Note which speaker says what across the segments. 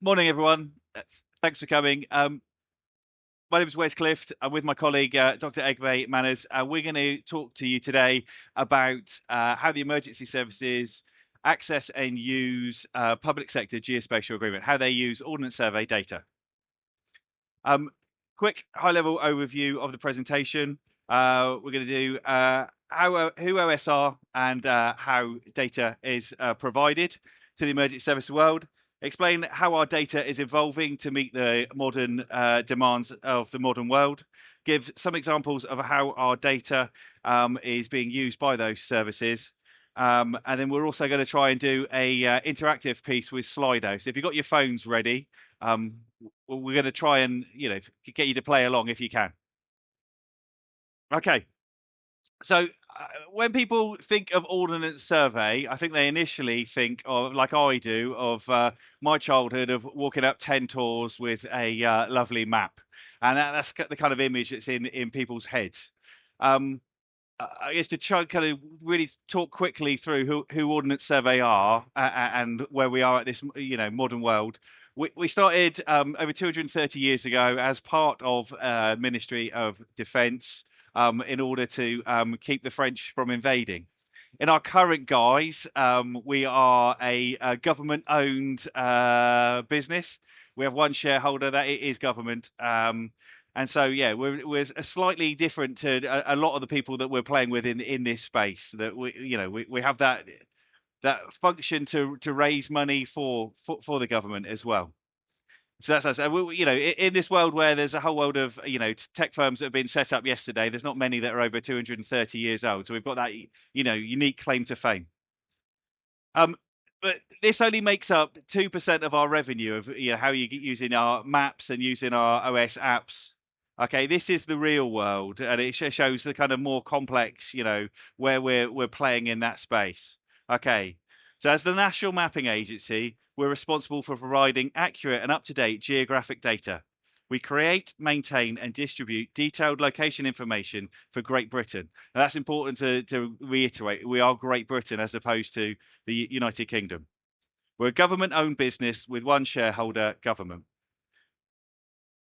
Speaker 1: Morning, everyone. Thanks for coming. My name is Clift. I'm with my colleague, Dr. Egbe Manners. We're going to talk to you today about how the emergency services access and use public sector geospatial agreement, how they use Ordnance Survey data. Quick high-level overview of the presentation. We're going to do who OS are and how data is provided to the emergency service world. Explain how our data is evolving to meet the modern demands of the modern world. Give some examples of how our data is being used by those services. And then we're also going to try and do a interactive piece with Slido. So if you've got your phones ready, we're going to try and get you to play along if you can. Okay. So when people think of Ordnance Survey, I think they initially think of, like I do, of my childhood of walking up 10 tours with a lovely map. And that's the kind of image that's in people's heads. I guess to try and kind of really talk quickly through who Ordnance Survey are and where we are at this, modern world. We started over 230 years ago as part of Ministry of Defence in order to keep the French from invading. In our current guise, we are a government-owned business. We have one shareholder that it is government. And so, yeah, we're slightly different to a lot of the people that we're playing with in this space. That we have that function to raise money for the government as well. So that's us. In this world where there's a whole world of tech firms that have been set up yesterday, there's not many that are over 230 years old. So we've got that unique claim to fame. But this only makes up 2% of our revenue of how you get using our maps and using our OS apps. Okay, this is the real world, and it shows the kind of more complex, where we're playing in that space. Okay, so as the National Mapping Agency, we're responsible for providing accurate and up-to-date geographic data. We create, maintain, and distribute detailed location information for Great Britain. And that's important to reiterate. We are Great Britain as opposed to the United Kingdom. We're a government-owned business with one shareholder, government.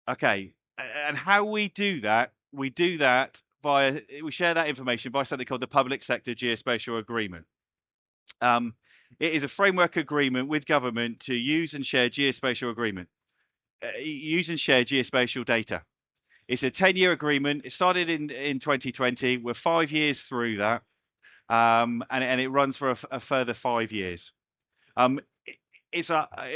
Speaker 1: Okay, and how we do that we share that information by something called the Public Sector Geospatial Agreement. It is a framework agreement with government to use and share geospatial data. It's a 10-year agreement. It started in 2020. We're 5 years through that, and it runs for a further 5 years. It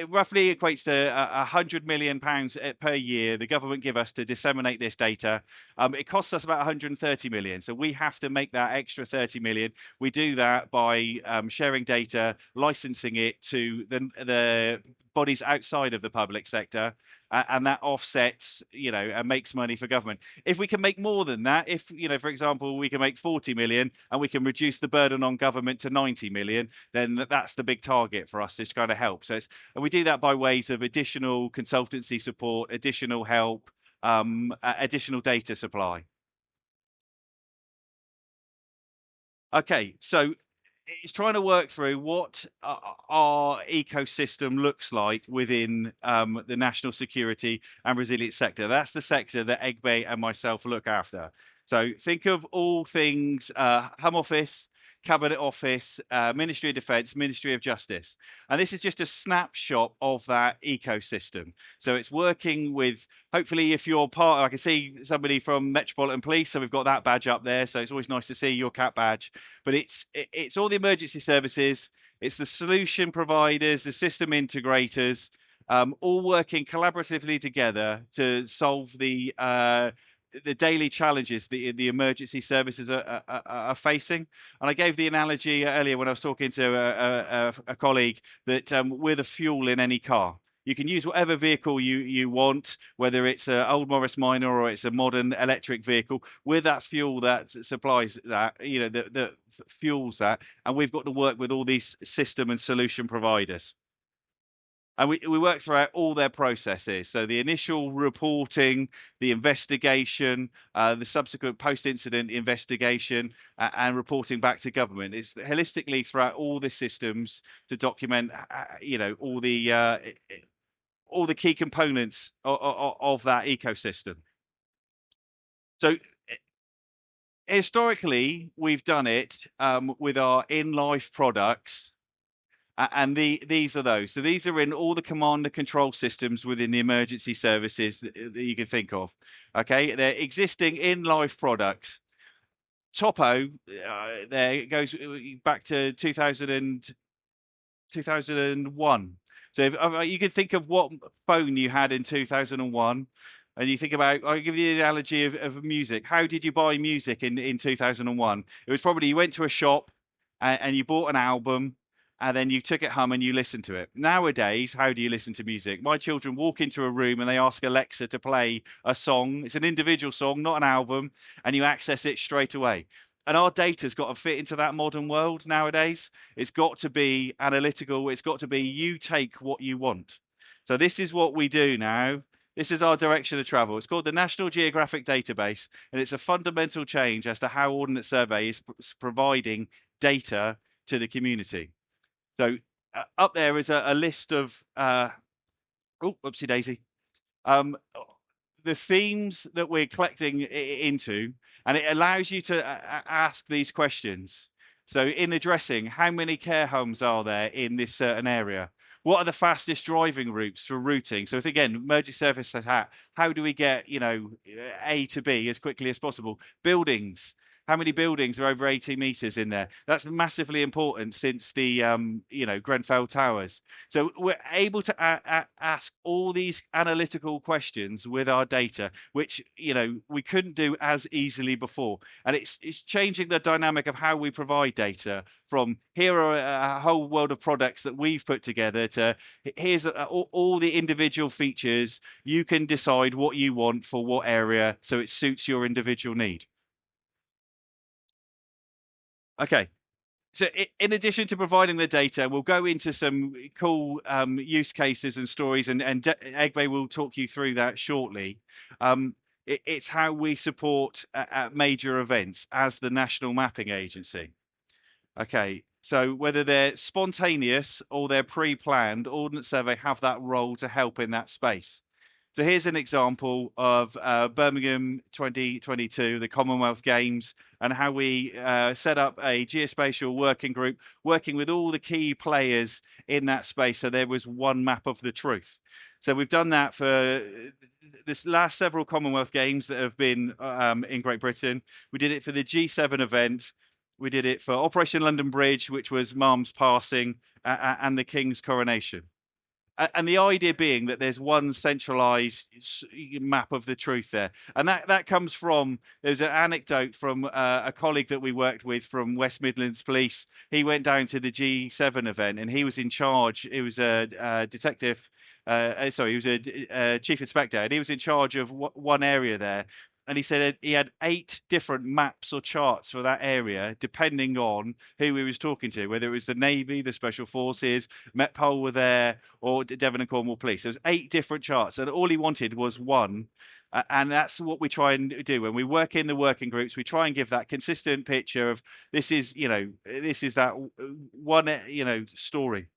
Speaker 1: roughly equates to £100 million per year the government give us to disseminate this data. It costs us about 130 million, so we have to make that extra 30 million. We do that by sharing data, licensing it to the bodies outside of the public sector, and that offsets, and makes money for government. If we can make more than that, if for example, we can make 40 million and we can reduce the burden on government to 90 million, then that's the big target for us to kind of help. And we do that by ways of additional consultancy support, additional help, additional data supply. Okay, so it's trying to work through what our ecosystem looks like within the national security and resilience sector. That's the sector that Egbe and myself look after. So think of all things Home Office, Cabinet Office, Ministry of Defence, Ministry of Justice. And this is just a snapshot of that ecosystem. So it's working with, hopefully, if you're part, I can see somebody from Metropolitan Police, so we've got that badge up there. So it's always nice to see your CAT badge. But it's all the emergency services, it's the solution providers, the system integrators, all working collaboratively together to solve the daily challenges the emergency services are facing. And I gave the analogy earlier when I was talking to a colleague that we're the fuel in any car. You can use whatever vehicle you want, whether it's an old Morris Minor or it's a modern electric vehicle. We're that fuel that supplies that, that fuels that. And we've got to work with all these system and solution providers. And we work throughout all their processes. So the initial reporting, the investigation, the subsequent post-incident investigation, and reporting back to government. It's holistically throughout all the systems to document, all the all the key components of that ecosystem. So historically, we've done it with our in-life products, and these are those. So these are in all the command and control systems within the emergency services that you can think of. Okay, they're existing in-life products. Topo, there it goes back to 2001. So if you can think of what phone you had in 2001, and you think about, I'll give you the analogy of music. How did you buy music in 2001? It was probably you went to a shop and you bought an album, and then you took it home and you listened to it. Nowadays, how do you listen to music? My children walk into a room and they ask Alexa to play a song. It's an individual song, not an album, and you access it straight away. And our data's got to fit into that modern world nowadays. It's got to be analytical. It's got to be you take what you want. So this is what we do now. This is our direction of travel. It's called the National Geographic Database, and it's a fundamental change as to how Ordnance Survey is providing data to the community. So up there is a list of, oh, whoopsie daisy. The themes that we're collecting into, and it allows you to ask these questions. So in addressing, how many care homes are there in this certain area? What are the fastest driving routes for routing? So if, again, emergency service hat, how do we get, A to B as quickly as possible? Buildings. How many buildings are over 80 meters in there? That's massively important since the, Grenfell Towers. So we're able to ask all these analytical questions with our data, which, we couldn't do as easily before. And it's changing the dynamic of how we provide data from here are a whole world of products that we've put together to here's all the individual features. You can decide what you want for what area so it suits your individual need. Okay. So in addition to providing the data, we'll go into some cool use cases and stories, and Egbe will talk you through that shortly. It's how we support at major events as the National Mapping Agency. Okay, so whether they're spontaneous or they're pre-planned, Ordnance Survey have that role to help in that space. So here's an example of Birmingham 2022, the Commonwealth Games, and how we set up a geospatial working group, working with all the key players in that space. So there was one map of the truth. So we've done that for this last several Commonwealth Games that have been in Great Britain. We did it for the G7 event. We did it for Operation London Bridge, which was Mum's passing, and the King's coronation. And the idea being that there's one centralized map of the truth there. And that comes from, there's an anecdote from a colleague that we worked with from West Midlands Police. He went down to the G7 event and he was in charge. He was a detective, he was a chief inspector, and he was in charge of one area there. And he said he had 8 different maps or charts for that area, depending on who he was talking to, whether it was the Navy, the Special Forces, Metpol were there, or Devon and Cornwall Police. There was 8 different charts, and all he wanted was one. And that's what we try and do when we work in the working groups. We try and give that consistent picture of this is that one, story.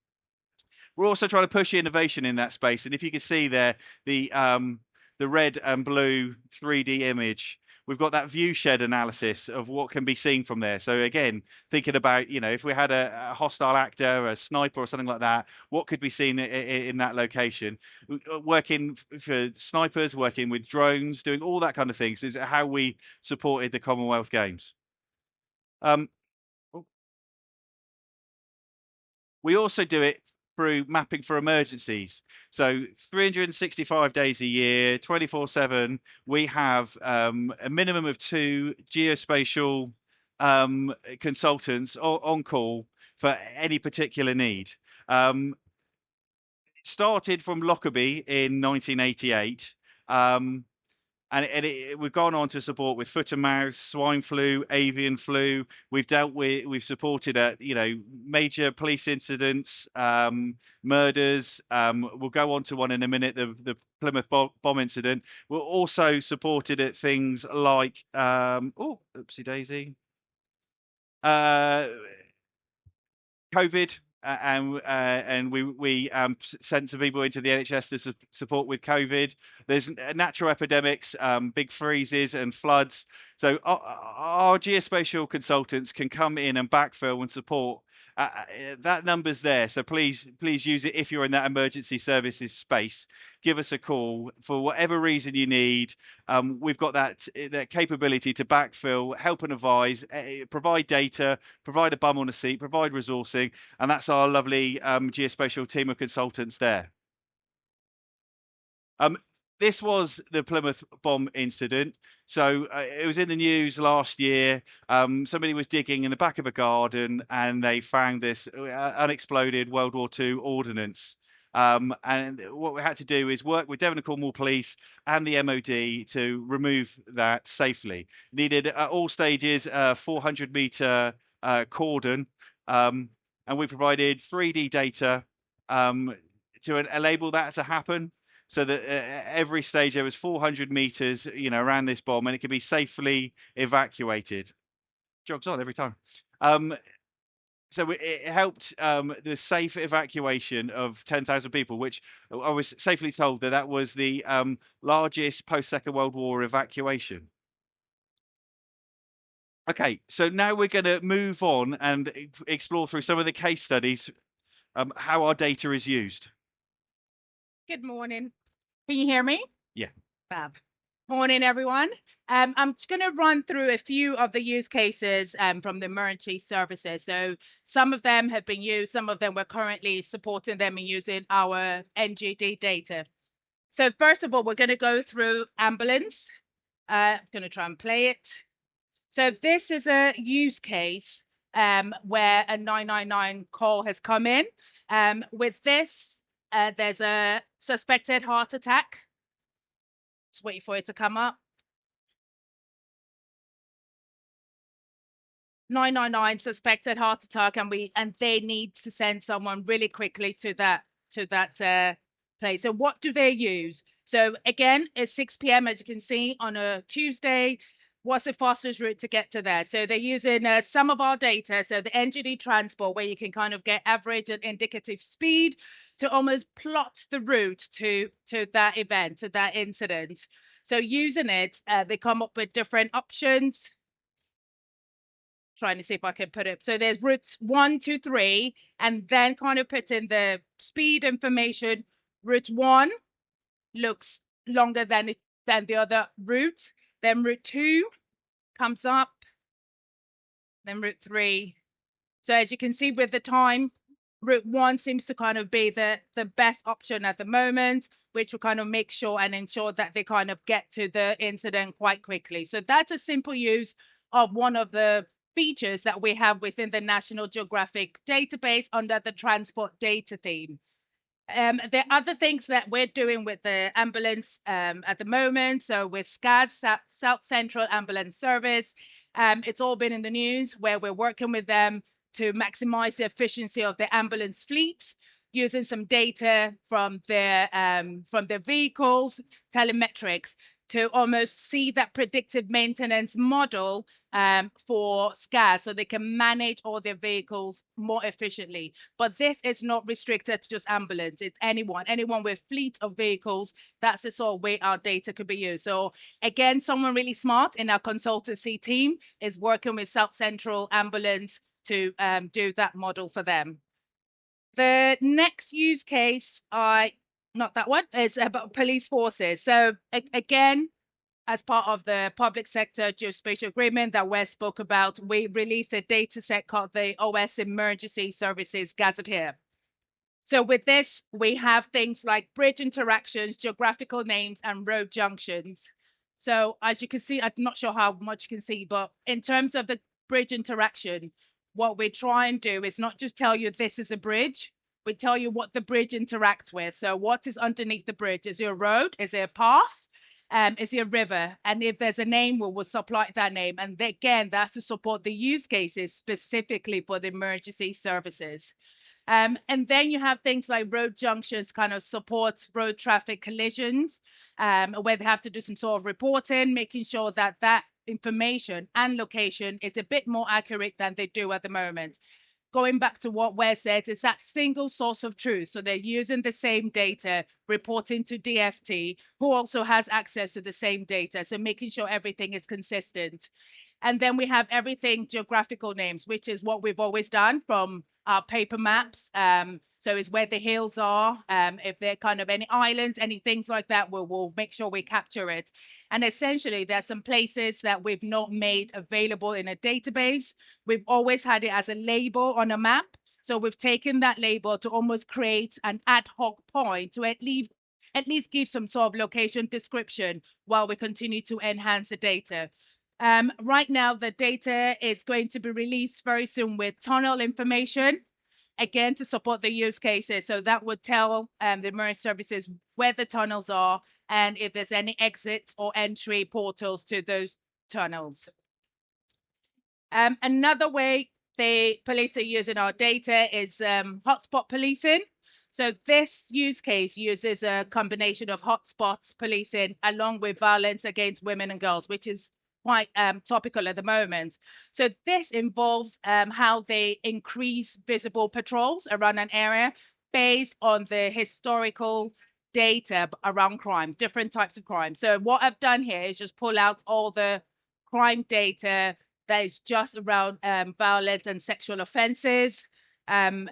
Speaker 1: We're also trying to push innovation in that space. And if you can see there, the red and blue 3D image, we've got that view shed analysis of what can be seen from there. So again, thinking about, if we had a hostile actor, a sniper or something like that, what could be seen in that location? Working for snipers, working with drones, doing all that kind of things is how we supported the Commonwealth Games. We also do it through mapping for emergencies. So 365 days a year, 24/7, we have a minimum of 2 geospatial consultants on call for any particular need. It started from Lockerbie in 1988. And we've gone on to support with foot and mouth, swine flu, avian flu. We've supported at major police incidents, murders. We'll go on to one in a minute, the Plymouth bomb incident. We're also supported at things like oopsie daisy, COVID. and we sent some people into the NHS to support with COVID. There's natural epidemics, big freezes and floods. So our geospatial consultants can come in and backfill and support. That number's there, so please use it if you're in that emergency services space. Give us a call for whatever reason you need. We've got that capability to backfill, help and advise, provide data, provide a bum on a seat, provide resourcing, and that's our lovely geospatial team of consultants there. This was the Plymouth bomb incident. So it was in the news last year. Somebody was digging in the back of a garden and they found this unexploded World War II ordnance. And what we had to do is work with Devon and Cornwall Police and the MOD to remove that safely. Needed at all stages 400-meter cordon, and we provided 3D data to enable that to happen. So that every stage there was 400 meters, around this bomb, and it could be safely evacuated. Jogs on every time. So it helped the safe evacuation of 10,000 people, which I was safely told that was the largest post-Second World War evacuation. Okay, so now we're going to move on and explore through some of the case studies, how our data is used.
Speaker 2: Good morning. Can you hear me?
Speaker 1: Yeah.
Speaker 2: Fab. Morning, everyone. I'm just going to run through a few of the use cases from the emergency services. So some of them have been used, some of them we're currently supporting them and using our NGD data. So first of all, we're going to go through ambulance. I'm going to try and play it. So this is a use case where a 999 call has come in. With this, there's a suspected heart attack. Just waiting for it to come up. 999 suspected heart attack, and they need to send someone really quickly to that place. So what do they use? So again, it's 6 p.m. as you can see on a Tuesday. What's the fastest route to get to there? So they're using some of our data, so the NGD transport, where you can kind of get average and indicative speed to almost plot the route to that event, to that incident. So using it, they come up with different options. Trying to see if I can put it. So there's routes 1, 2, 3, and then kind of put in the speed information. Route 1 looks longer than the other route. Then route 2 comes up. Then route 3. So as you can see with the time, route 1 seems to kind of be the best option at the moment, which will kind of make sure and ensure that they kind of get to the incident quite quickly. So that's a simple use of one of the features that we have within the National Geographic database under the transport data theme. There are other things that we're doing with the ambulance at the moment. So with SCAS, South Central Ambulance Service, it's all been in the news where we're working with them to maximize the efficiency of the ambulance fleet using some data from their vehicles, telemetrics, to almost see that predictive maintenance model for SCAS so they can manage all their vehicles more efficiently. But this is not restricted to just ambulance. It's anyone with fleet of vehicles. That's the sort of way our data could be used. So again, someone really smart in our consultancy team is working with South Central Ambulance to do that model for them. The next use case, not that one, is about police forces. So again, as part of the public sector geospatial agreement that Wes spoke about, we released a data set called the OS Emergency Services Gazetteer. So with this, we have things like bridge interactions, geographical names, and road junctions. So as you can see, I'm not sure how much you can see, but in terms of the bridge interaction, what we try and do is not just tell you this is a bridge, we tell you what the bridge interacts with. So what is underneath the bridge? Is it a road? Is it a path? Is it a river? And if there's a name, we'll supply that name. And again, that's to support the use cases specifically for the emergency services. And then you have things like road junctions kind of support road traffic collisions, where they have to do some sort of reporting, making sure that information and location is a bit more accurate than they do at the moment. going back to what Wes said, it's that single source of truth. So they're using the same data, reporting to DFT, who also has access to the same data. So making sure everything is consistent. And then we have everything geographical names, which is what we've always done from our paper maps. So it's where the hills are, if they're kind of any islands, any things like that, we'll make sure we capture it. And essentially, there's some places that we've not made available in a database. We've always had it as a label on a map. So we've taken that label to almost create an ad hoc point to at least give some sort of location description while we continue to enhance the data. Right now, the data is going to be released very soon with tunnel information, again, to support the use cases. So that would tell the marine services where the tunnels are and if there's any exits or entry portals to those tunnels. Another way the police are using our data is hotspot policing. So this use case uses a combination of hotspots policing along with violence against women and girls, which is quite topical at the moment. So this involves how they increase visible patrols around an area based on the historical data around crime, different types of crime. So what I've done here is just pull out all the crime data that is just around violence and sexual offenses, and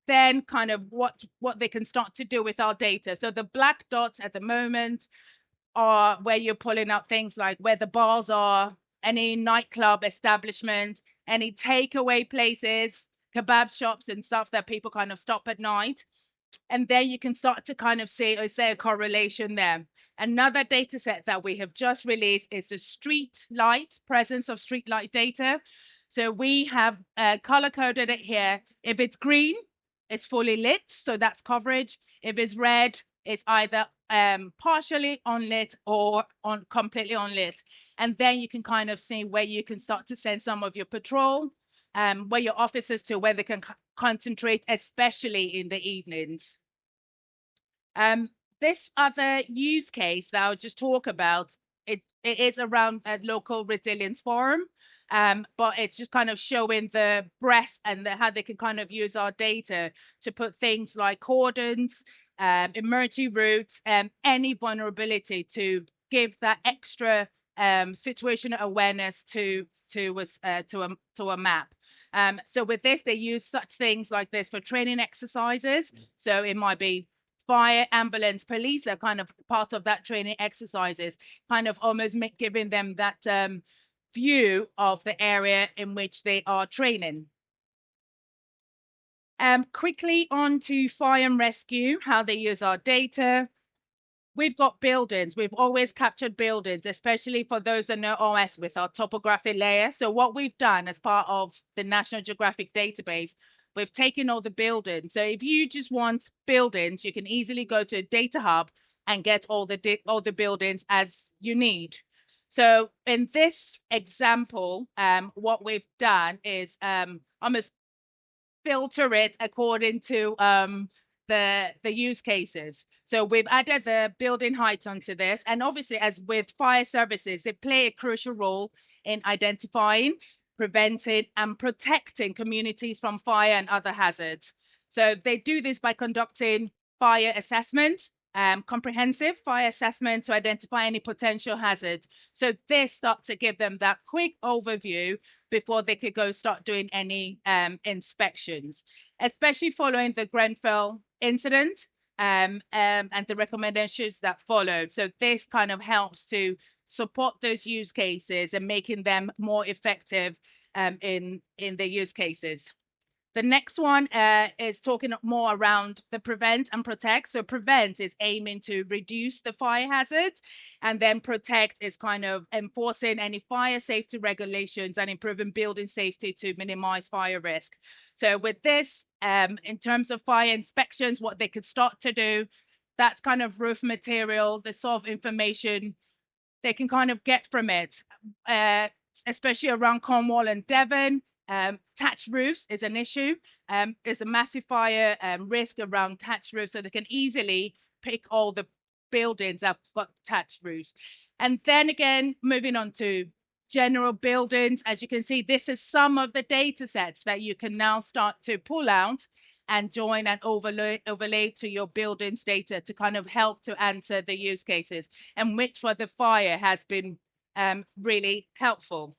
Speaker 2: then kind of what they can start to do with our data. So the black dots at the moment are where you're pulling out things like where the bars are, any nightclub establishment, any takeaway places, kebab shops and stuff that people kind of stop at night. And then you can start to kind of see, is there a correlation there? Another data set that we have just released is the street light, presence of street light data. So we have color coded it here. If it's green, it's fully lit, so that's coverage. If it's red, it's either partially unlit or completely unlit. And then you can kind of see where you can start to send some of your patrol, where your officers to where they can concentrate, especially in the evenings. This other use case that I'll just talk about, it is around a local resilience forum, but it's just kind of showing the breadth and how they can kind of use our data to put things like cordons, emergency routes, any vulnerability to give that extra situational awareness to a map. So with this, they use such things like this for training exercises. So it might be fire, ambulance, police, they're kind of part of that training exercises, kind of almost giving them that view of the area in which they are training. Quickly on to fire and rescue, how they use our data. We've got buildings. We've always captured buildings, especially for those that know OS with our topography layer. So what we've done as part of the National Geographic database, we've taken all the buildings. So if you just want buildings, you can easily go to Data Hub and get all the buildings as you need. So in this example, what we've done is almost filter it according to the use cases. So we've added the building height onto this. And obviously, as with fire services, they play a crucial role in identifying, preventing, and protecting communities from fire and other hazards. So they do this by conducting fire assessment, comprehensive fire assessment to identify any potential hazards. So this starts to give them that quick overview before they could go start doing any inspections, especially following the Grenfell incident and the recommendations that followed. So this kind of helps to support those use cases and making them more effective in the use cases. The next one is talking more around the prevent and protect. So prevent is aiming to reduce the fire hazards, and then protect is kind of enforcing any fire safety regulations and improving building safety to minimize fire risk. So with this, in terms of fire inspections, what they could start to do, that's kind of roof material, the sort of information they can kind of get from it, especially around Cornwall and Devon. Thatched roofs is an issue. There's a massive fire risk around thatched roofs, so they can easily pick all the buildings that have got thatched roofs. And then again, moving on to general buildings. As you can see, this is some of the data sets that you can now start to pull out and join and overlay to your buildings data to kind of help to answer the use cases, and which for the fire has been really helpful.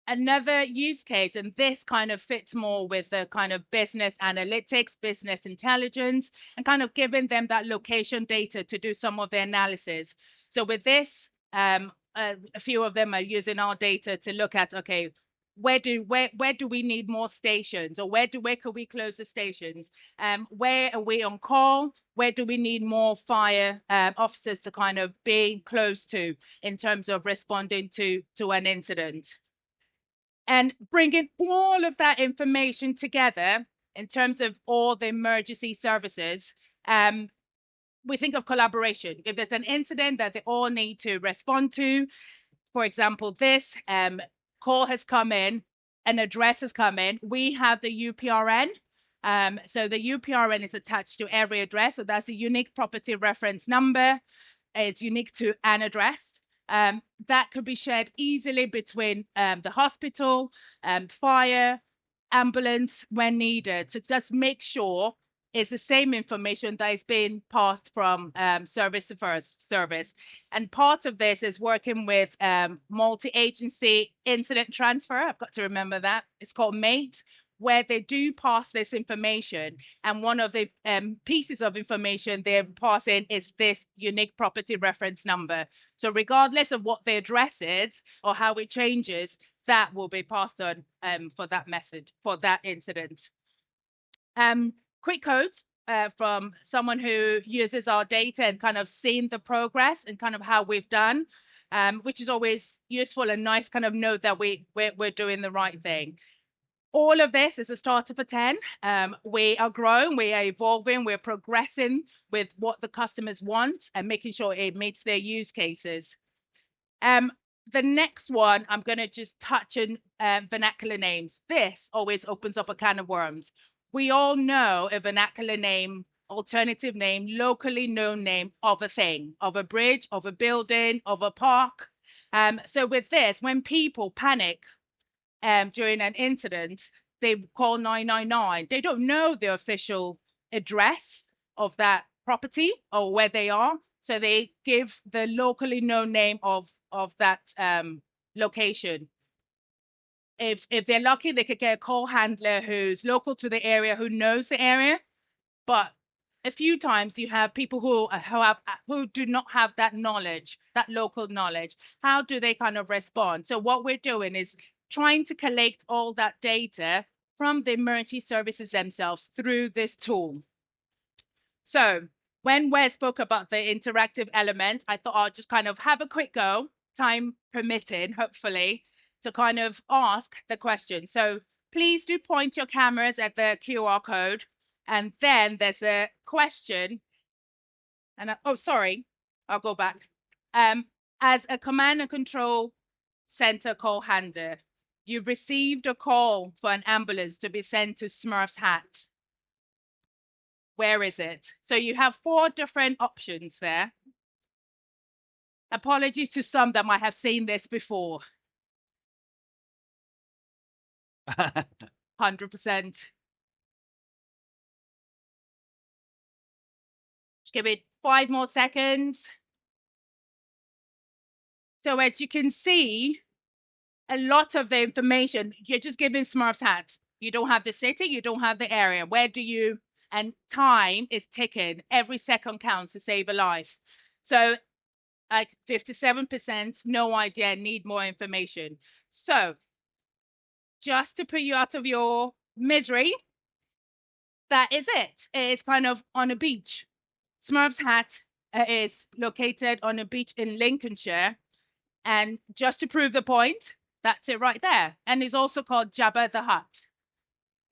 Speaker 2: Another use case, and this kind of fits more with the kind of business analytics, business intelligence, and kind of giving them that location data to do some of the analysis. So with this, a few of them are using our data to look at, okay, where do we need more stations, or where could we close the stations? Where are we on call? Where do we need more fire officers to kind of be close to in terms of responding to an incident? And bringing all of that information together in terms of all the emergency services, we think of collaboration. If there's an incident that they all need to respond to, for example, this call has come in, an address has come in, we have the UPRN. So the UPRN is attached to every address. So that's a unique property reference number. It's unique to an address. That could be shared easily between the hospital, fire, ambulance when needed. So just make sure it's the same information that is being passed from service to service. And part of this is working with multi-agency incident transfer. I've got to remember that. It's called MATE, where they do pass this information. And one of the pieces of information they're passing is this unique property reference number. So regardless of what the address is or how it changes, that will be passed on for that message, for that incident. Quick quote from someone who uses our data and kind of seen the progress and kind of how we've done, which is always useful and nice, kind of know that we're doing the right thing. All of this is a starter for 10. We are growing, we are evolving, we're progressing with what the customers want and making sure it meets their use cases. The next one, I'm going to just touch on vernacular names. This always opens up a can of worms. We all know a vernacular name, alternative name, locally known name of a thing, of a bridge, of a building, of a park. So with this, when people panic during an incident, they call 999. They don't know the official address of that property or where they are. So they give the locally known name of that location. If they're lucky, they could get a call handler who's local to the area, who knows the area. But a few times you have people who do not have that knowledge, that local knowledge. How do they kind of respond? So what we're doing is trying to collect all that data from the emergency services themselves through this tool. So when Wes spoke about the interactive element, I thought I'll just kind of have a quick go, time permitting, hopefully, to kind of ask the question. So please do point your cameras at the QR code, and then there's a question. And oh, sorry, I'll go back. As a command and control center call handler, you've received a call for an ambulance to be sent to Smurf's Hat. Where is it? So you have 4 different options there. Apologies to some that might have seen this before. 100%. Just give it 5 more seconds. So as you can see, a lot of the information, you're just giving Smurf's Hat. You don't have the city, you don't have the area. Where do you, and time is ticking. Every second counts to save a life. So like 57%, no idea, need more information. So just to put you out of your misery, that is it. It is kind of on a beach. Smurf's Hat is located on a beach in Lincolnshire. And just to prove the point, that's it right there. And it's also called Jabba the Hutt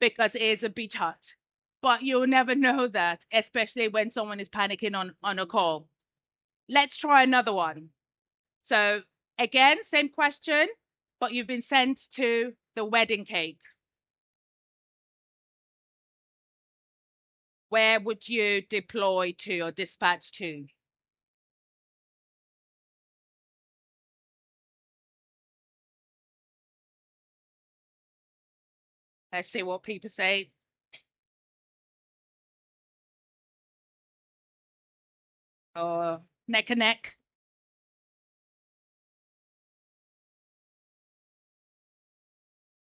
Speaker 2: because it is a beach hut. But you'll never know that, especially when someone is panicking on a call. Let's try another one. So again, same question, but you've been sent to the wedding cake. Where would you deploy to or dispatch to? Let's see what people say. Oh, neck and neck.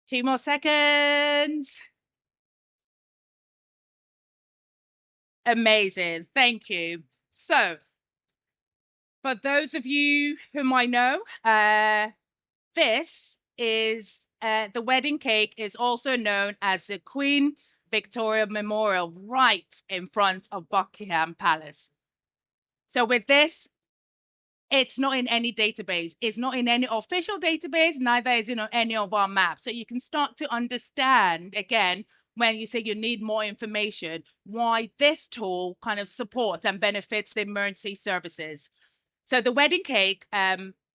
Speaker 2: Two more seconds. Amazing. Thank you. So, for those of you who might know, this is the wedding cake is also known as the Queen Victoria Memorial, right in front of Buckingham Palace. So with this, it's not in any database. It's not in any official database, neither is it on any of our maps. So you can start to understand, again, when you say you need more information, why this tool kind of supports and benefits the emergency services. So the wedding cake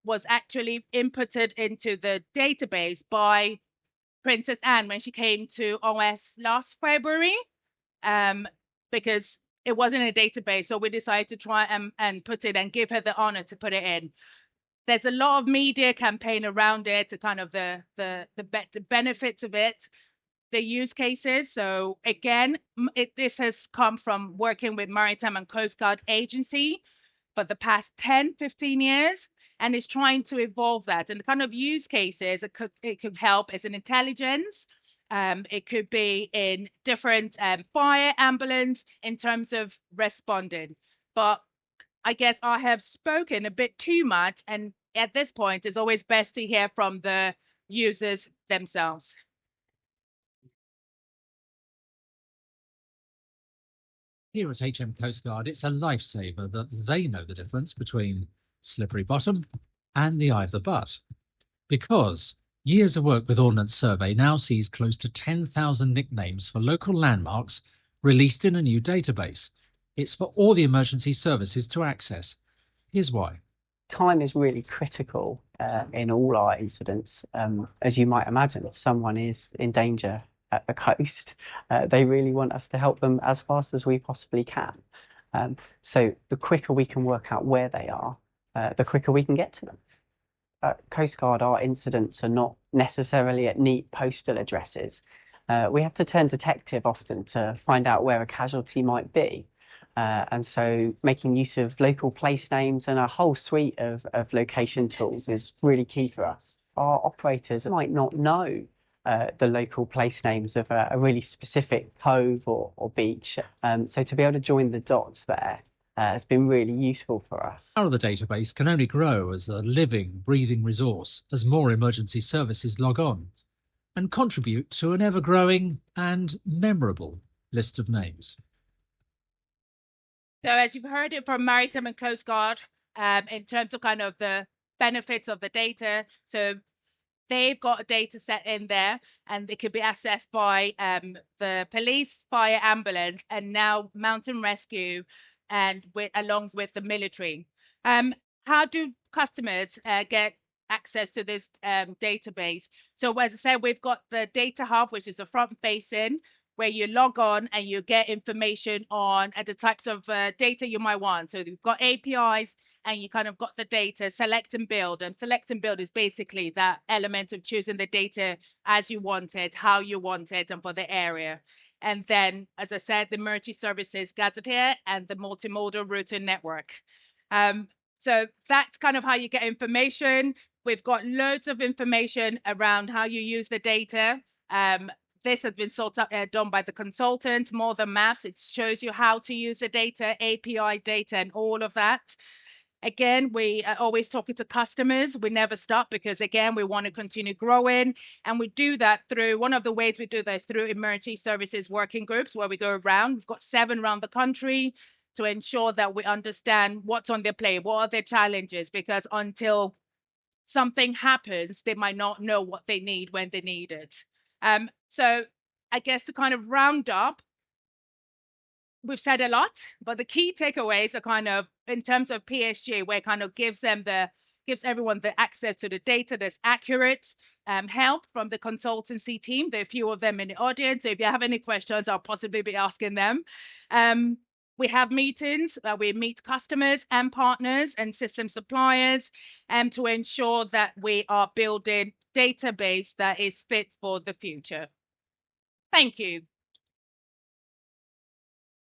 Speaker 2: was actually inputted into the database by Princess Anne when she came to OS last February, because it wasn't a database. So we decided to try and put it and give her the honor to put it in. There's a lot of media campaign around it to kind of the benefits of it, the use cases. So again, this has come from working with Maritime and Coast Guard Agency for the past 10, 15 years, and is trying to evolve that. And the kind of use cases it could help as an intelligence. It could be in different fire, ambulance, in terms of responding. But I guess I have spoken a bit too much, and at this point, it's always best to hear from the users themselves.
Speaker 3: Here at HM Coast Guard, it's a lifesaver that they know the difference between slippery bottom and the eye of the butt. Because years of work with Ordnance Survey now sees close to 10,000 nicknames for local landmarks released in a new database. It's for all the emergency services to access. Here's why.
Speaker 4: Time is really critical in all our incidents. As you might imagine, if someone is in danger at the coast, they really want us to help them as fast as we possibly can. So the quicker we can work out where they are, the quicker we can get to them. At Coast Guard, our incidents are not necessarily at neat postal addresses. We have to turn detective often to find out where a casualty might be. And so making use of local place names and a whole suite of location tools is really key for us. Our operators might not know the local place names of a really specific cove or beach. So to be able to join the dots there has been really useful for us.
Speaker 3: Now the database can only grow as a living, breathing resource as more emergency services log on and contribute to an ever-growing and memorable list of names.
Speaker 2: So as you've heard it from Maritime and Coast Guard, in terms of kind of the benefits of the data, so they've got a data set in there and it could be accessed by the police, fire, ambulance, and now mountain rescue, and along with the military. How do customers get access to this database? So as I said, we've got the data hub, which is a front facing, where you log on and you get information on the types of data you might want. So you've got APIs and you kind of got the data, select and build. And select and build is basically that element of choosing the data as you want it, how you want it, and for the area. And then, as I said, the emergency services Gazetteer and the multimodal routing network. So that's kind of how you get information. We've got loads of information around how you use the data. This has been done by the consultant, more than maps. It shows you how to use the data, API data, and all of that. Again, we are always talking to customers. We never stop because, again, we want to continue growing. And we do that through, one of the ways we do that is through emergency services working groups where we go around. We've got 7 around the country to ensure that we understand what's on their plate, what are their challenges, because until something happens, they might not know what they need when they need it. So I guess to kind of round up, we've said a lot, but the key takeaways are kind of in terms of PSG, where it kind of gives everyone the access to the data that's accurate, help from the consultancy team. There are a few of them in the audience. So if you have any questions, I'll possibly be asking them. We have meetings where we meet customers and partners and system suppliers to ensure that we are building database that is fit for the future. Thank you.